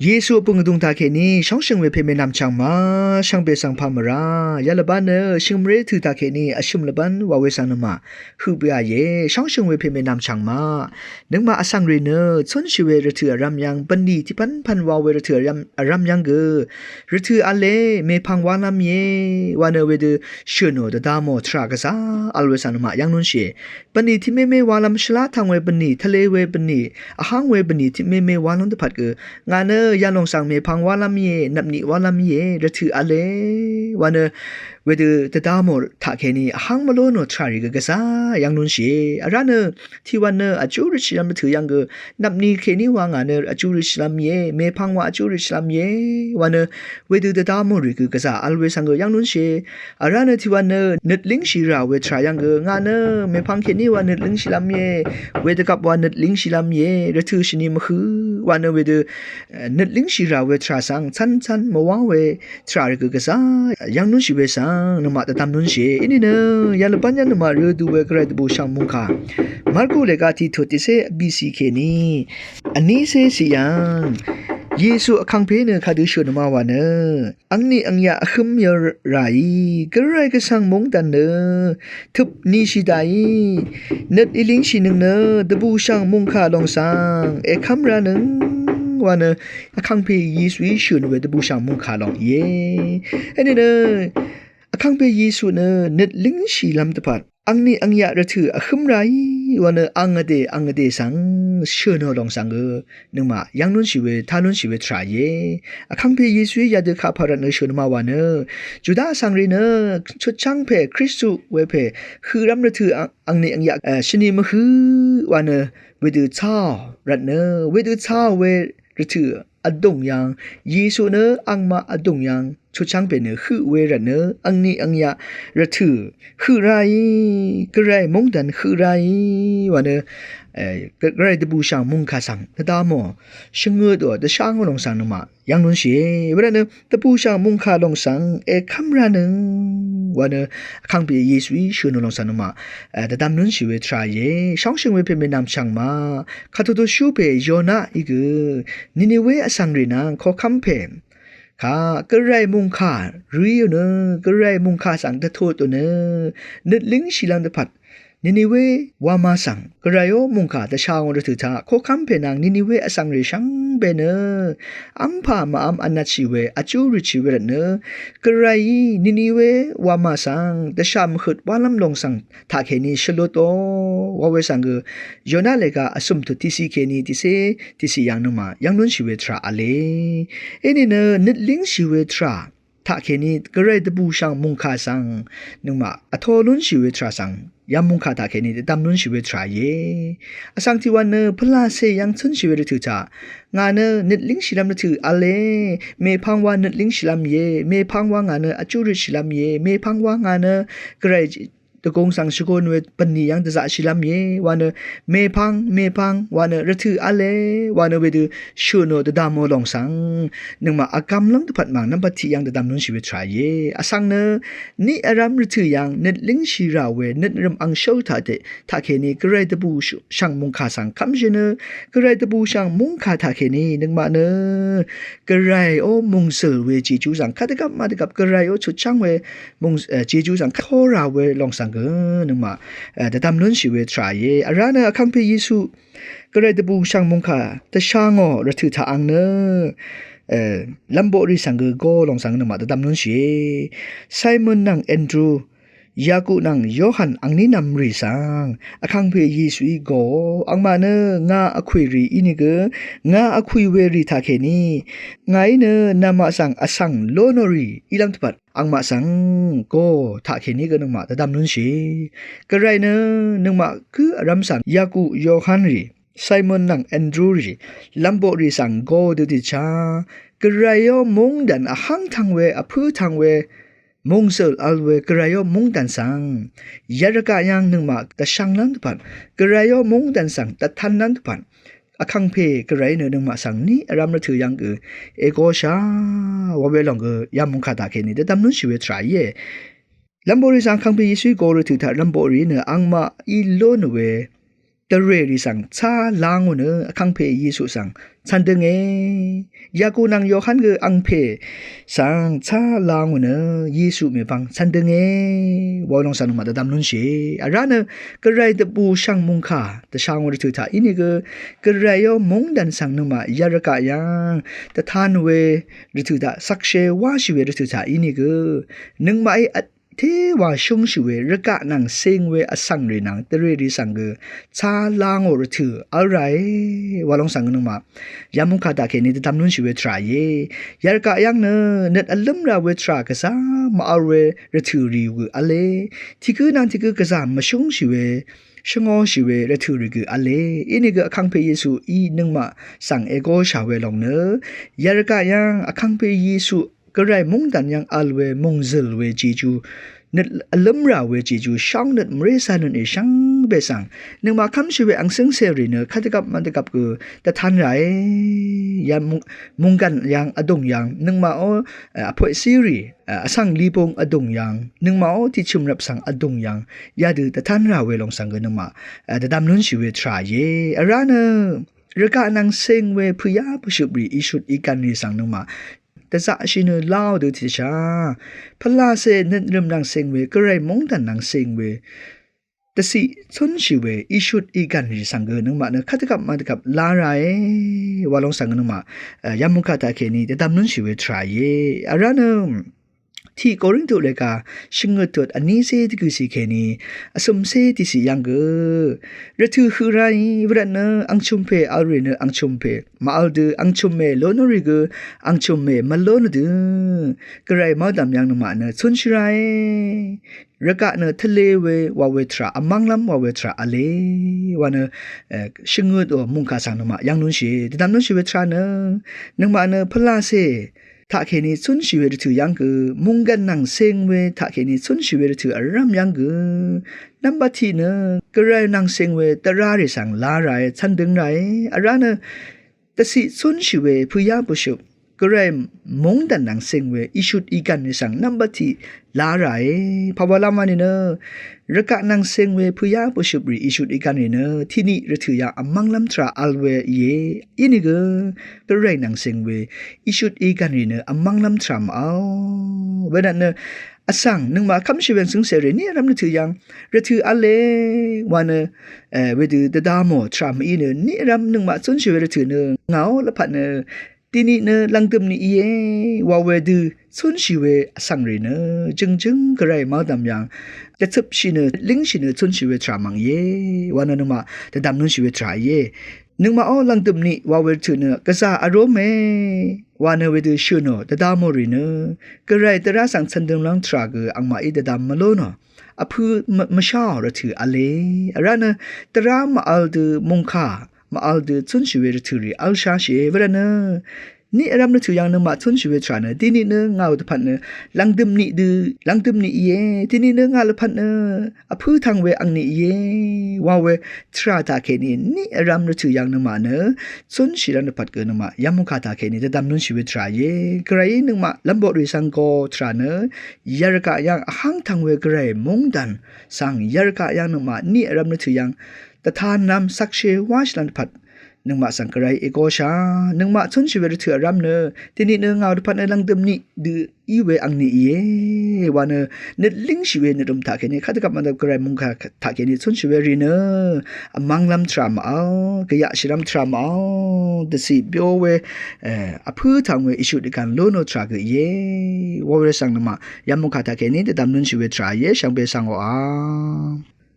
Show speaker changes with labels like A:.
A: 耶稣不动他给你，上升为偏偏南长嘛，上边上帕么啦，亚了班呢，上面土他给你，啊上了班话为上了嘛，后边啊耶，上升为偏偏南长嘛，能嘛啊上瑞呢，村是为日ถือรำยังปันดีที่พันว่าเว日ถือรำยัง个，日ถืออะไรไม่พังว่าลำเยว่าเนเวเดเชื่อโนเดดามอทรากษาอัลเวสันมายังนุนเชปันดีที่ไม่ว่าลำชลาทางเวปันดีทะเลเวปันดีอาหางเวปันดีที่ไม่ว่าลำตะพัด个งานเนยาลงสังเมพังว่าลำเยนับนิว่าลำเย日ถืออะไรว่าเนเวเดเดดามอทาเคนีอาหางมาโลโนทราริกษายังนุนเชอะไรเนที่วันเนอจูริชิยัมถือยัง个นับนี้เคนีว่างานเนอจูริชิลัมเยเมพังว่าอจูริชิลัมเยวันเนเวเดเดดามอริกษาอัลเวสัง个ยังนุนเชอะไรเนที่วันเนนึดลิงชิราเวทรายัง个งานเนเมพังเคนีว่านึดลิงชิลัมเยเวเดกับว่านึดลิงชิลัมเย日ถือชนิมคือวันเนเวเดนึดลิงชิราเวทราสังชันมาว่าเวทราริกษายังนุนชิเวสังนมาตตามนุนเชอินี่เนยาลปัญญานมาเรดูเวกระดบูชังมุงคามาร์โกเลกาที่ทุติเซบีซีเคนีอันนี้เซสิยังเยซูคังเพเนคาดูชนมาวาเนอังนี้อังยาขมยไรกระไรก็สังมงตันเนทุบนิชิดายนัดอิลิงชินึงเนดบูชังมุงคาลองสังเอคัมรานึงว่าเนคังเพเยซูชนเวดบูชังมุงคาลองเยอันนี้เนคังเพเยซูเนนัดลิงชิลัมตะพัดอังนี้อังยาระถือขมไรว่าเนอังอเดสังเชื่อเนลองสังเกนึกมายังนุนชีเวทานุนชีเวทรายเยคังเพเยซูยาเดคาพารันเนชนมาว่าเนจุดาสังเรเนชุดช่างเพคริสตุเวเพคือรำระถืออังนี้อังยาชนิมคือว่าเนเวดือชารันเนเวดือชาเวระถืออดงยังเยซูเนอังมาอดงยังชุดช่างเป็นคือเวรันเนอังนี้อังยาระถือคือไรกระไรมงดันคือไรว่าเนกระไรตะบูชางมุงคาสังตะดามอชงเงอตัวตะช่างลงสังนมายังนุนเชเวรันเนตะบูชางมุงคาลงสังคัมรานึงว่าเนคังเปียเยซูชื่อลงสังนมาตะดามนุนชีเวทรายเยช่องเชงเวเพเมนามช่างมาคาตุโตชูเปโยนาอีกนินิเวอสังเรนังขอคัมเพข้ากระไรมุงค่ารีเนกระไรมุงค่าสังตะโทตัวเนนึดลิงชิลังตะพัดนินิเววามาสังกระไรโอมุงค่าตะชาวงระถือทาโคคัมเพนังนินิเวอสังเรชังเบเนอัมพามาอัมอนัชิเวอจูริชิเวรเนกระไรนินิเววามาสังตะชามขุดวาลัมลงสังทาเคนีชโลโตวาเวสังเกโยนาเลกาอสุมตุติสีเคนีติสียังนมายังนุนชิเวทราอเลเอนี่เนนึดลิงชิเวทราทาเคนีกระไรตะบูชังมุงคาสังนึงมาอโทลุนชิเวทราสังยามมุงคาตาเคนีตามนุนชิเวทราเยอสังที่วันเนพลาเซยังชนชิเวรถือจางานเนนึดลิงชิลัมถืออเลเมพังวานึดลิงชิลัมเยเมพังวางานเนอจูริชิลัมเยเมพังวางานเนกระไรตะกงสังชโกนเวปันนียังตะจะชิลัมเยวานเมพังวานระถืออะไรวานเวดูชูโนตะดามอลองสังนึงมาอากำลังตะพัดมังนับปฏิยังตะดามนุนชีวิตทรายเยอสังเนนี่อารามระถือยังนึดลิงชีราเวนึดรำอังโชตาเตทาเคนีกระไรตะบูช่างมุงคาสังคำเจเนกระไรตะบูช่างมุงคาทาเคนีนึงมาเนกระไรโอมุงเซเวจีจูสังคาตะกับมาตะกับกระไรโอชุดช่างเวมุงจีจูสังคอราเวลองสังนึกมาแต่ตามนุนชีเวทรายเยอารานะคังเพเยซูก็เลยตะบูช่างมงคาแต่ช่างอ๋อระถือทางเนลัมโบริสังเกโกลองสังนึกมาแต่ตามนุนชีไซมอนนังแอนดรูยากุนังโยฮันอังนี้นำริสังอคังเพเยซูอีโกอังมาเนงาอคุยรีอินิเกงาอคุยเวรีทาเคนีไงเนนามาสังอสังโลโนรีอิลัมตปัดอังมาสังโกทาเคนีก็นึกมาแต่ดำนุนชีกระไรเนนึกมาคือรัมสังยากุโยฮันรีไซมอนนังแอนดรูรีลัมโบรีสังโกดูดิชากระไรโยมงดันอหังทังเวอพื้ทังเวมงเซลอัลเวกระยอมงดันสังยารกะยังนึงมาแต่ช่างนั้นทุพันกระยอมงดันสังแต่ทันนั้นทุพันอคังเพกระไรเนนึงมาสังนี้รำระถือยังเอโกชาวเวลองยามงคาตาเคนี่แต่ตำนุนชีวิตทรายเยลัมโบรีสังคังเพยิสุโกระถือถ้าลัมโบรีเนอังมาอีโลนเว ตะเรริสังชาลางวนคังเพเยซูสังฉันเดงเอยากูนังโยฮันกอังเพสังชาลางวนเยซูเมปังฉันเดงเอวอลองสันมาตะดำนุนเชอารานะกระไรตะปูช่างมุงคาตะช่างวรทุตาอินี่กระไรยอมงดันสังนมายารกะยังตะทานเวรทุตาสักเชวาชิเวรทุตาอินี่นึงมาเทว่าชงชิเวรกะนังเซงเวอสังเรนังตะเรริสังชาลางอรถืออะไรวาลองสังนึงมายามุคาตาเคนี่ตะทำนุนชิเวทรายยารกะยังเนตอลัมราเวทรากะซามาเอาเวรถือรีวอะเลที่นังที่กะซามาชงชิเวชงอชิเวรถือรีอะเลอินี่อคังเพเยซูอีนึงมาสังเอโกชาเวลองยารกะยังอคังเพเยซูกระไรมงดันยังอัลเวมงซิลเวจีจูนึดอลัมราเวจีจูช่างนึดมริสานุนช่างเบสังนึงมาคำชิเวอังซึ่งเซรีเนขัดกับมันกับแต่ทันไรยังมงกันยังอดงยังนึงมาพอยซีรีสังลีปงอดงยังนึงมาที่ชุมรับสังอดงยังยาดูแต่ทันราเวลองสังนึงมาแต่ดำนุนชิเวทรายอะไรเนรกานังเซงเวพยาปุชุบรีอิชุดอีกันรีสังนึงมาแต่จะชินลาวดูที่ชาพลาเซนึดเริ่มนังเซงเวก็ไรมงดันนังเซงเวแต่สิชนชิเวอิชุดอีกันรีสังเกนึงมาขัดกับมันกับลาไรวาลองสังนึงมายามุขตาเคนีแต่ดำนุนชิเวทรายอะไรเนที่กอรินตุเลกาชิงเงตุดอันนี้เซที่กุสิเคนีอสมเซที่สิยังระถือคือไรวันนั้นอังชุมเพออารีเนอังชุมเพมาอัลดูอังชุมเมโลนอริอังชุมเมมาโลนดูกระไรมาดำยังนมาเนชุนชิไรระกะเนทะเลเววาเวทราอมังลัมวาเวทราอเลวันชิงเงตุมุงคาสังนมายังนุนชีแต่ดำนุนชีเวทราเนนึงมาเนพลาเซถ้าแค่นี้สุนชีวิตถือยังมุงกันนังเซงเวถ้าแค่นี้สุนชีวิตถืออารมยังนับบัดทีเนกระไรนังเซงเวตระไรสังลาไรฉันดึงไรอะไรเนแต่สิสุนชีวิตผู้ยาผู้ชุบกระไรมงดันนังเซงเวอิชุดอีกันสังนับบัดทีลาไรพาวลามานี่เนระกะนังเซงเวผู้ยาผู้ชุบรีอิชุดอีกันนี่เนที่นี่ระถือยาอมังลัมทราอัลเวยินี่กระไรนังเซงเวอิชุดอีกันนี่เนอมังลัมทรามเอาเวนันเนอสังนึงมาคำชีเวนซึ่งเสรีนี่รำนึกถือยังระถืออะไรวันเวดูเดดามอทรามอีเนนี่รำนึงมาสุนชีเวระถือเนเงาละพันเนทีนี้เนลังตึมนี่ว่าเวดูสุนชีเวสังเรเนจึงกระไรมาดำยังจะทับชีเนลิงชีเนสุนชีเวทรามังวันนั้นมาแต่ดำนุนชีเวทรายนึงมาลังตึมนี่ว่าเวถือเนกษาอารมณ์วันเวดูชูโนแต่ดามอรีเนกระไรแต่ราสังสันดงลังทรากอังมาแต่ดามมาโลนอพูมาชาระถืออะไรอะไรเนแต่รามาอัลดูมงคามาอัลดูสุนชีเวถือรีอัลชาเชเวรเนนี่รำนึกถึงอย่างนึงมาสุนชีเวทราเนที่นี่เนเงาตะพันเนลังดึมนี่ที่นี่เนเงาตะพันเนอพูทางเวอังนี่ว่าเวทราตาเคนี่รำนึกถึงอย่างนึงมาเนสุนชีรันพัดเกินมายามุขตาเคนี่จะดำนุนชีวิตทรายกระไรนึงมาลำบากริสังโกทราเนยารกะยังหังทางเวกระไรมงดันสังยารกะยังนึงมานี่รำนึกถึงอย่างแต่ทานนำสักเชวาชลันพัดนึงมาสังกรายเอโกชานึงมาชนชีวิตเถื่อรำเนที่นี่เนงเอาพันในลังเดิมนี่ดูอีเวอังนี่วันเนลิงชีวิตในรมถาแค่นี้ข้าจะกลับมาดับกระไรมุงคาถาแค่นี้ชนชีวิตรีเนมังลำทรามเอากะยะชิรำทรามเอาเดสิเบียวเวอพื้ทางเวอิชุดกันโลโนทรากว่าเวสังนมายามุงคาถาแค่นี้จะดำเนินชีวิตทรายช่างเบสังว่า